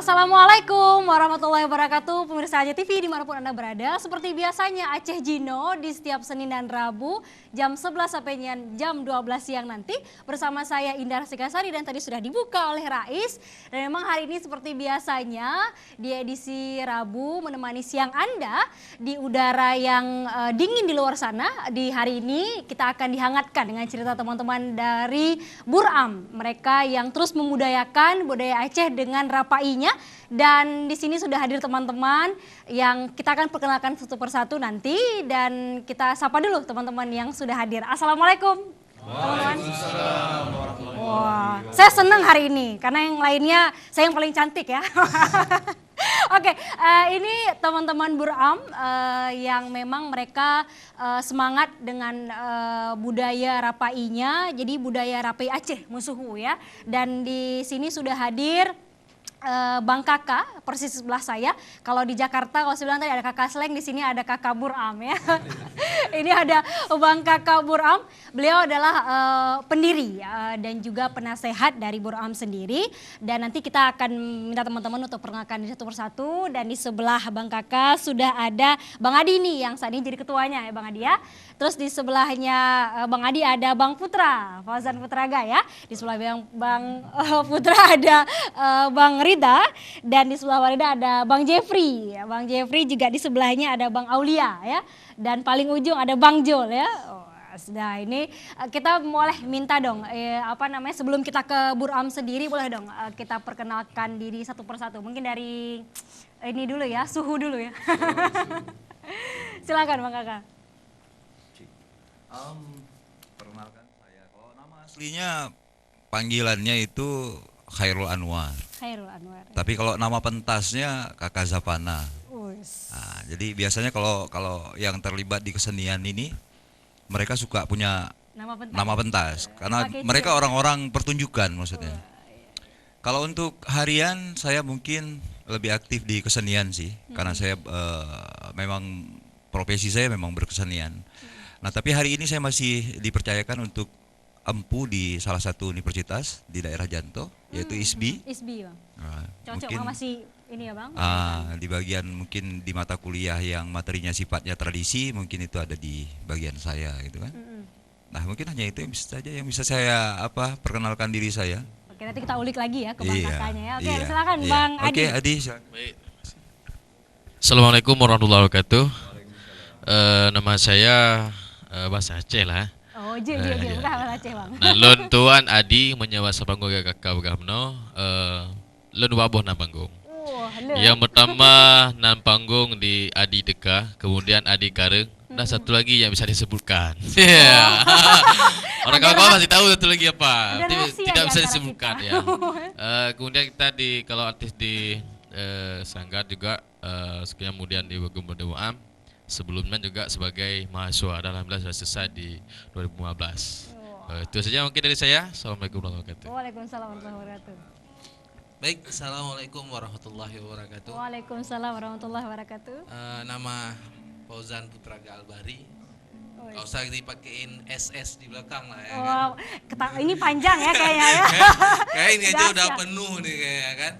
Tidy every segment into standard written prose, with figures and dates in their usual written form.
Assalamualaikum warahmatullahi wabarakatuh, pemirsa Aceh TV dimanapun Anda berada. Seperti biasanya Aceh Jino di setiap Senin dan Rabu jam 11 sampai jam 12 siang nanti bersama saya Indah Sikasari, dan tadi sudah dibuka oleh Rais. Dan memang hari ini seperti biasanya di edisi Rabu menemani siang Anda di udara yang dingin di luar sana. Di hari ini kita akan dihangatkan dengan cerita teman-teman dari Buram, mereka yang terus memudayakan budaya Aceh dengan rapainya. Dan di sini sudah hadir teman-teman yang kita akan perkenalkan satu persatu nanti, dan kita sapa dulu teman-teman yang sudah hadir. Assalamualaikum teman-teman. Wah, saya senang hari ini karena yang lainnya saya yang paling cantik ya. Oke, ini teman-teman Buram yang memang mereka semangat dengan budaya rapainya, jadi budaya rapai Aceh Musuhu ya. Dan di sini sudah hadir Bang Kakak, persis sebelah saya. Kalau di Jakarta, kalau saya bilang tadi ada Kakak Sleng, di sini ada Kakak Buram ya. Ini ada Bang Kakak Buram. Beliau adalah pendiri dan juga penasehat dari Buram sendiri. Dan nanti kita akan minta teman-teman untuk perkenalkan diri satu persatu. Dan di sebelah Bang Kakak sudah ada Bang Adi nih yang saat ini jadi ketuanya ya Bang Adi ya. Terus di sebelahnya Bang Adi ada Bang Putra, Fauzan Putraga ya. Di sebelah Bang Putra ada Bang Rida, dan di sebelah Rida ada Bang Jeffrey. Bang Jeffrey juga di sebelahnya ada Bang Aulia ya. Dan paling ujung ada Bang Jol ya. Nah ini kita boleh minta dong sebelum kita ke Buram sendiri, boleh dong kita perkenalkan diri satu persatu. Mungkin dari ini dulu ya, suhu dulu ya. Silakan Bang Kakak. Perkenalkan saya, kalau nama aslinya panggilannya itu Khairul Anwar. Khairul Anwar. Tapi kalau nama pentasnya Kakak Zapana. Nah, jadi biasanya kalau yang terlibat di kesenian ini mereka suka punya nama pentas karena mereka orang-orang pertunjukan maksudnya. Kalau untuk harian saya mungkin lebih aktif di kesenian sih, karena saya memang profesi saya memang berkesenian. Nah, tapi hari ini saya masih dipercayakan untuk empu di salah satu universitas di daerah Janto, yaitu ISBI. ISBI Bang. Nah, cocok mungkin masih ini ya Bang. Di bagian mungkin di mata kuliah yang materinya sifatnya tradisi, mungkin itu ada di bagian saya gitu kan. Nah, mungkin hanya itu yang bisa saya perkenalkan diri saya. Oke, nanti kita ulik lagi ya ke Bang Kakaknya ya. Oke, Iya, silakan iya. Bang Adi. Oke, Adi. Baik. Assalamualaikum warahmatullahi wabarakatuh. Nama saya bahasa Aceh lah. Oh, dia bukan bahasa Aceh Bang. Nah, lon tuan Adi menyewa sapanggo kakak gamno. Lon waboh na panggung. Yang pertama nan panggung di Adi Deka, kemudian Adi Kareng, dan satu lagi yang bisa disebutkan. Orang kawan masih tahu satu lagi apa, tidak bisa disebutkan ya. Kemudian kita kalau artis di Sanggar juga, kemudian di Buram, sebelumnya juga sebagai mahasiswa, dan alhamdulillah sudah selesai di 2015. Itu saja mungkin dari saya. Assalamualaikum warahmatullahi wabarakatuh. Waalaikumsalam warahmatullahi wabarakatuh. Baik, Assalamualaikum warahmatullahi wabarakatuh. Waalaikumsalam warahmatullahi wabarakatuh. Nama Fauzan Putraga Albari. Gak usah dipakein SS di belakang lah ya kan. Ini panjang ya kayaknya ya. Kayak ini aja udah penuh nih kayaknya kan.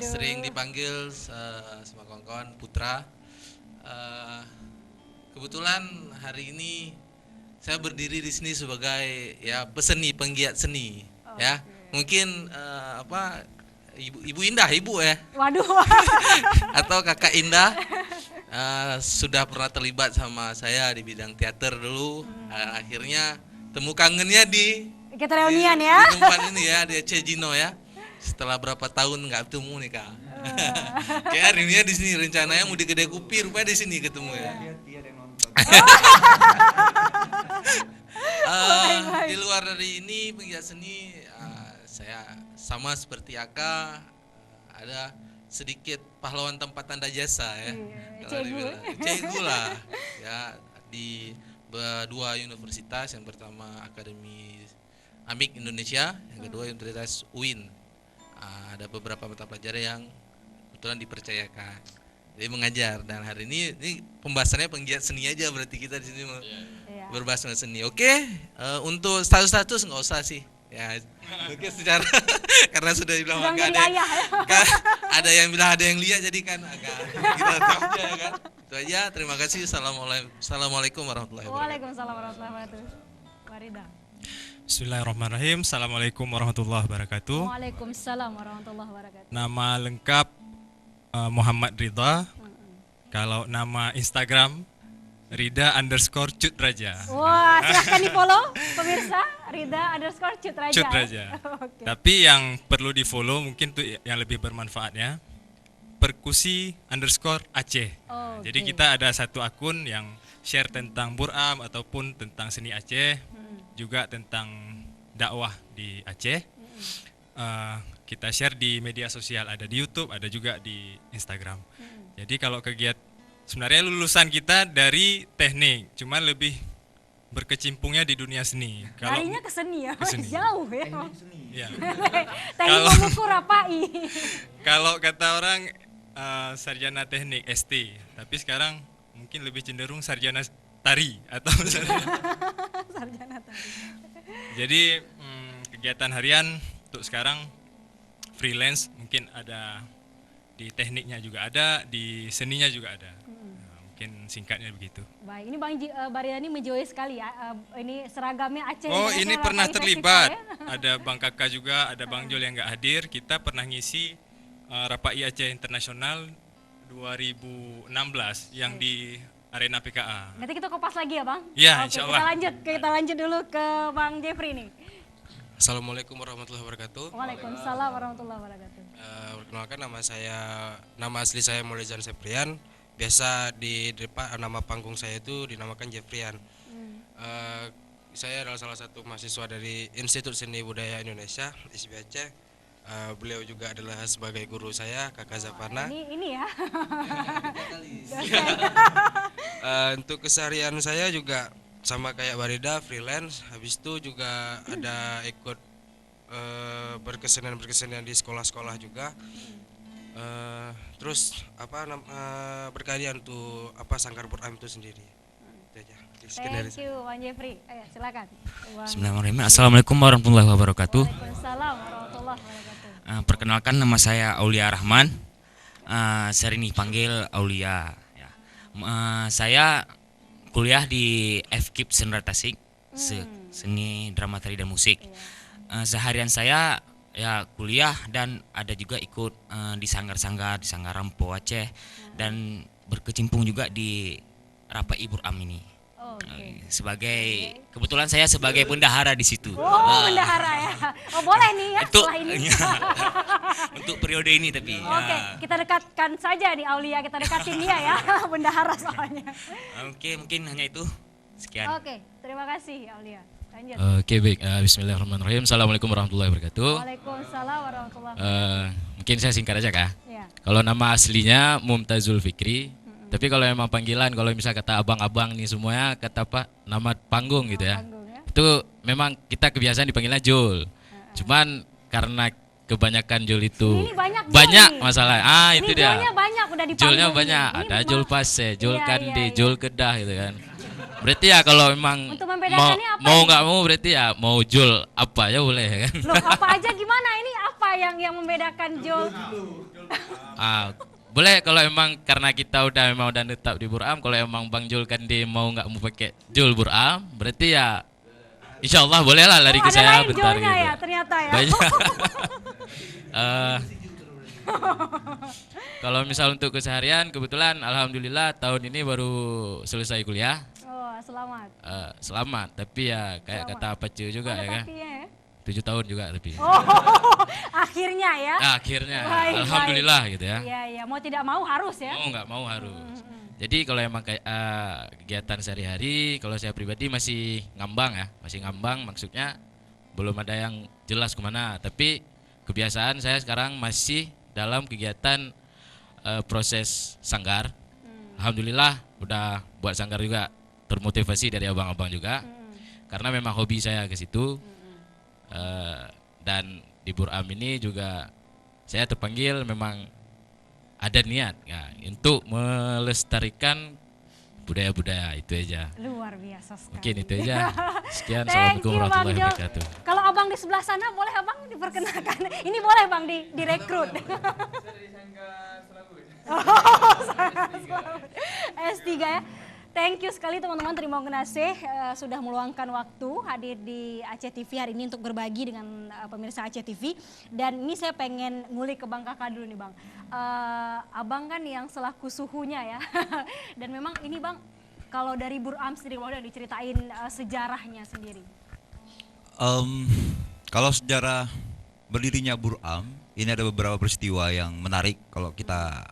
Sering dipanggil sama kawan-kawan Putra. Kebetulan hari ini saya berdiri di sini sebagai ya peseni, penggiat seni ya. Mungkin Ibu Indah, Ibu ya. Waduh. Atau Kakak Indah sudah pernah terlibat sama saya di bidang teater dulu. Akhirnya temu kangennya di kita reunian ya. Di tempat ini ya, di Aceh Jino ya. Setelah berapa tahun nggak ketemu nih Kak. Kayak reunian di sini, rencananya mau di Gede Kupi, rupanya di sini ketemu ya. Di luar dari ini penggiat seni, saya sama seperti Aka, ada sedikit pahlawan tempat tanda jasa ya. Cegu lah ya, di dua universitas, yang pertama Akademi Amik Indonesia, yang kedua Universitas UIN. Ada beberapa mata pelajaran yang kebetulan dipercayakan, jadi mengajar. Dan hari ini pembahasannya penggiat seni aja, berarti kita di sini berbahas seni. Oke, untuk status nggak usah sih Ya, mungkin secara karena sudah dibilang Sudah maka menjadi ada, ayah ya. ada yang bilang ada yang lihat jadi kan agak kita tahu aja kan. Itu aja. Terima kasih. Assalamualaikum warahmatullahi wabarakatuh. Waalaikumsalam warahmatullahi wabarakatuh. Warida. Bismillahirrahmanirrahim. Assalamualaikum warahmatullahi wabarakatuh. Waalaikumsalam warahmatullahi wabarakatuh. Nama lengkap Muhammad Ridha. Kalau nama Instagram Rida_Cutraja. Wah, silahkan di follow pemirsa Rida_Cutraja. Cutraja. Oke. Tapi yang perlu di follow mungkin tuh yang lebih bermanfaatnya Perkusi_Aceh. Oh, Jadi oke. kita ada satu akun yang share tentang Buram ataupun tentang seni Aceh, juga tentang dakwah di Aceh. Kita share di media sosial, ada di YouTube, ada juga di Instagram. Jadi kalau kegiatan sebenarnya lulusan kita dari teknik, cuman lebih berkecimpungnya di dunia seni. Larinya ke seni ya, seni. jauh ya. Ya. Teknik mengukur apa Kalau kata orang sarjana teknik ST, tapi sekarang mungkin lebih cenderung sarjana tari atau sarjana tadi. Jadi kegiatan harian untuk sekarang freelance, mungkin ada di tekniknya juga ada, di seninya juga ada. Mungkin singkatnya begitu. Baik, ini Bang Ridani menjauhi sekali ya. Ini seragamnya Aceh. Oh, International ini pernah Rapai terlibat. Festival, ya. Ada Bang Kakak juga, ada Bang Jol yang nggak hadir. Kita pernah ngisi Rapai Aceh Internasional 2016 yang di Arena PKA. Nanti kita kopas lagi ya Bang? Iya, Oke, insya Allah. Kita lanjut dulu ke Bang Jeffrey nih. Assalamualaikum warahmatullahi wabarakatuh. Waalaikumsalam warahmatullahi wabarakatuh. Perkenalkan nama asli saya Mulizan Seprian. Biasa di depan nama panggung saya itu dinamakan Jeffrian. Saya adalah salah satu mahasiswa dari Institut Seni Budaya Indonesia ISB Aceh. Beliau juga adalah sebagai guru saya, Kakak Zapana. Ini ya. Untuk keseharian saya juga sama kayak Warida, freelance. Habis itu juga ada ikut berkesenian di sekolah-sekolah juga. Terus berkarya untuk Sanggar Buram itu sendiri. Itu aja. Thank you Bang Jeffrey. Ayo silakan. Bismillahirrahmanirrahim. Assalamualaikum warahmatullahi wabarakatuh. Waalaikumsalam warahmatullahi wabarakatuh. Perkenalkan, nama saya Aulia Rahman. Sering dipanggil Aulia. Ya. Saya kuliah di FKIP Sendra Tasik, seni drama tari dan musik. Seharian saya ya kuliah dan ada juga ikut di sanggar-sanggar, di Sanggar Rampo Aceh, dan berkecimpung juga di Rapai Buram ini. Kebetulan saya sebagai bendahara di situ. Bendahara ya. Oh boleh nih ya Itu setelah ini. untuk periode ini tapi. Oke, kita dekatkan saja nih Aulia, kita dekatin dia ya, bendahara soalnya. Oke, mungkin hanya itu. Sekian. Oke, terima kasih Aulia. Lanjut. Oke, baik. Bismillahirrahmanirrahim. Assalamualaikum warahmatullahi wabarakatuh. Waalaikumsalam warahmatullahi wabarakatuh. Mungkin saya singkat aja kah? Ya. Kalau nama aslinya Mumtazul Fikri. Tapi kalau emang panggilan, kalau misal kata abang-abang nih semuanya kata apa? Nama panggung gitu ya. Panggung ya. Itu memang kita kebiasaan dipanggilnya Jul. Cuman karena kebanyakan Jul itu Ini banyak Jul banyak nih. masalah. Itu Ini dia. Julnya banyak udah di Julnya panggung banyak. nih. Ini Ada Jul Pase, Jul Iya, Kande, iya. Jul Kedah gitu kan. Berarti ya kalau memang Untuk membedakannya apa mau nih? nggak mau berarti ya mau Jul apa ya boleh kan. Loh, apa aja gimana? Ini apa yang membedakan Jul? Boleh kalau emang karena kita udah netap di Buram. Kalau emang Bang Jul Kande mau nggak mau pakai Jul Buram, berarti ya insya Allah boleh lah lari ke ada saya lain bentar Julnya gitu. ya ternyata ya. Banyak. Kalau misal untuk keseharian, kebetulan alhamdulillah tahun ini baru selesai kuliah. Oh, selamat. Selamat, tapi ya kayak Selamat. kata Pacu juga Ada ya kan. tapinya ya? 7 tahun juga lebih. Oh, akhirnya ya. Akhirnya Baik, alhamdulillah gitu ya. Iya, iya. Mau tidak mau harus ya. Mau nggak mau harus. Jadi kalau emang kayak kegiatan sehari-hari, kalau saya pribadi masih ngambang ya, masih ngambang. Maksudnya belum ada yang jelas kemana. Tapi kebiasaan saya sekarang masih dalam kegiatan proses sanggar. Alhamdulillah udah buat sanggar juga, termotivasi dari abang-abang juga. Karena memang hobi saya ke situ. Dan di Buram ini juga saya terpanggil memang ada niat ya, untuk melestarikan budaya-budaya itu aja. Luar biasa sekali. Mungkin itu aja. Sekian. Thank Assalamualaikum you, Bang warahmatullahi Jul. wabarakatuh. Kalau abang di sebelah sana boleh abang diperkenalkan. Ini boleh bang direkrut. S3 ya. Thank you sekali teman-teman, terima kasih sudah meluangkan waktu hadir di Aceh TV hari ini untuk berbagi dengan pemirsa Aceh TV. Dan ini saya pengen ngulik ke Bang Kakak dulu nih Bang. Abang kan yang selaku suhunya ya. Dan memang ini Bang, kalau dari Buram sendiri, boleh diceritain sejarahnya sendiri. Kalau sejarah berdirinya Buram, ini ada beberapa peristiwa yang menarik kalau kita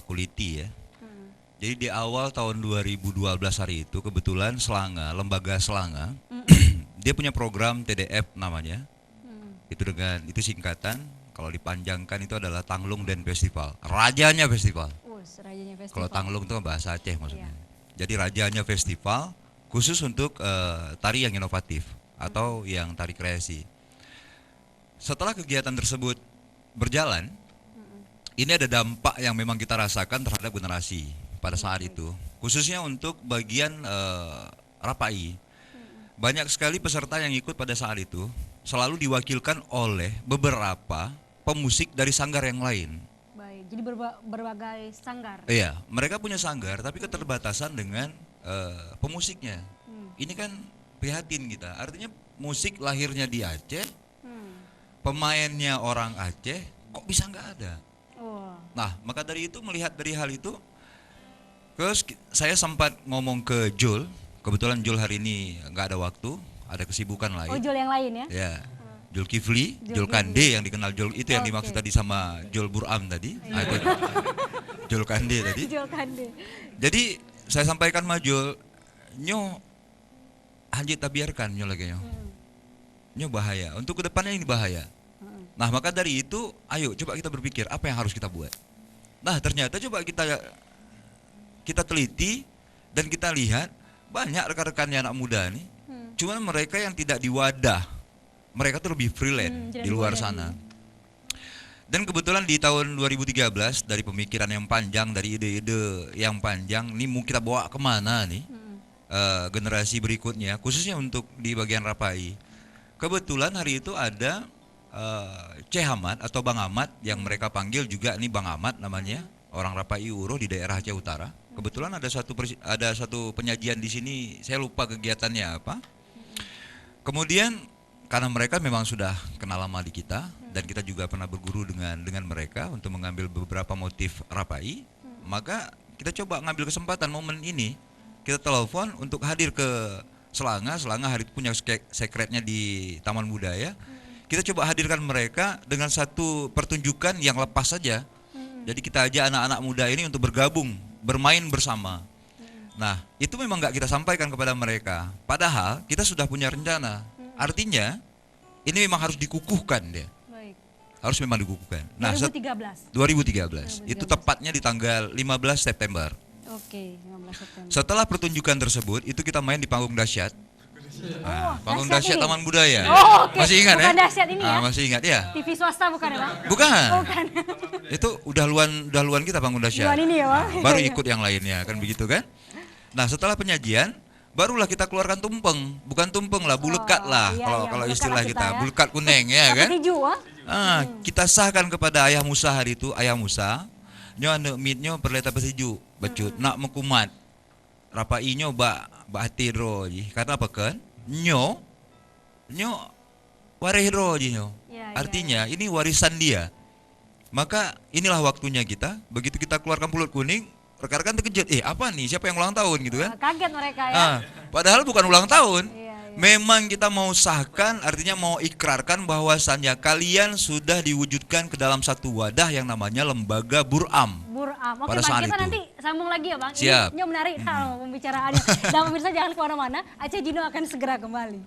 kuliti ya. Jadi di awal tahun 2012 hari itu kebetulan Selanga, lembaga Selanga, dia punya program TDF namanya. Itu singkatan, kalau dipanjangkan itu adalah Tanglung Dan Festival. Rajanya festival. Rajanya festival. Kalau Tanglung itu bahasa Aceh maksudnya. Jadi rajanya festival khusus untuk tari yang inovatif atau yang tari kreasi. Setelah kegiatan tersebut berjalan, ini ada dampak yang memang kita rasakan terhadap generasi pada saat itu, khususnya untuk bagian Rapai. Banyak sekali peserta yang ikut pada saat itu selalu diwakilkan oleh beberapa pemusik dari sanggar yang lain. Baik, jadi berbagai sanggar. Iya, mereka punya sanggar tapi keterbatasan dengan pemusiknya. Ini kan prihatin kita. Artinya musik lahirnya di Aceh, pemainnya orang Aceh, kok bisa nggak ada? Nah, maka dari itu, melihat dari hal itu, terus saya sempat ngomong ke Jul. Kebetulan Jul hari ini nggak ada waktu, ada kesibukan lain. Jul yang lain ya? Ya, Jul Kifli, Jul Kande yang dikenal Jul itu yang dimaksud tadi sama Jul Buram tadi. Nah, itu Jul Kande tadi. Jul Kande. Jadi saya sampaikan sama Jul, nyo hanjit biarkan nyo lagi nyo. Nyo bahaya. Untuk kedepannya ini bahaya. Nah, maka dari itu, ayo coba kita berpikir apa yang harus kita buat. Nah, ternyata coba kita teliti dan kita lihat banyak rekan-rekannya anak muda nih. Cuman mereka yang tidak diwadah, mereka tuh lebih freelance di luar sana. Dan kebetulan di tahun 2013 dari pemikiran yang panjang, dari ide-ide yang panjang, ini mau kita bawa kemana nih generasi berikutnya, khususnya untuk di bagian Rapai. Kebetulan hari itu ada Ceh Ahmad atau Bang Ahmad yang mereka panggil juga nih Bang Ahmad namanya, orang Rapai Uroh di daerah Aceh Utara. Kebetulan ada satu penyajian di sini, saya lupa kegiatannya apa. Kemudian karena mereka memang sudah kenal lama di kita dan kita juga pernah berguru dengan mereka untuk mengambil beberapa motif Rapai, maka kita coba ngambil kesempatan momen ini, kita telepon untuk hadir ke Selanga hari itu punya sekretnya di Taman Budaya. Kita coba hadirkan mereka dengan satu pertunjukan yang lepas saja. Jadi kita ajak anak-anak muda ini untuk bergabung, bermain bersama. Nah, itu memang nggak kita sampaikan kepada mereka. Padahal kita sudah punya rencana. Artinya, ini memang harus dikukuhkan dia. Baik. Harus memang dikukuhkan. Nah, 2013. Itu tepatnya di tanggal 15 September. Oke, 15 September. Setelah pertunjukan tersebut, itu kita main di panggung dahsyat. Panggung dahsyat dahsyat ini? Taman Budaya. Oke. Masih ingat bukan ya? Dahsyat ini ya? Masih ingat ya? TV swasta bukan ya Bang? Bukan. Bukan. Itu udah luan kita panggung dahsyat. Luan ini ya Bang? Baru ikut yang lainnya, kan begitu kan? Nah, setelah penyajian, barulah kita keluarkan tumpeng. Bukan tumpeng lah, bulekat lah. Kalau istilah kita, bulekat kuning ya kan? Kita sahkan kepada Ayah Musa hari itu, Ayah Musa, nyo anu mitnyo perleta pesiju, becut, nak mekumat. Rapai nyo ba hatiro ji. Karena apa kan? Nyo warehro ji nyo. Artinya ini warisan dia. Maka inilah waktunya kita. Begitu kita keluarkan pulut kuning, rekan-rekan terkejut. Apa nih? Siapa yang ulang tahun gitu kan? Kaget mereka ya. Padahal bukan ulang tahun. Memang kita mau sahkan, artinya mau ikrarkan bahwasannya kalian sudah diwujudkan ke dalam satu wadah yang namanya Lembaga Buram. Oke Bang, kita nanti sambung lagi ya Bang. Siap. Ini menarik pembicaraannya. Dan pemirsa jangan kemana-mana, Aceh Jino akan segera kembali.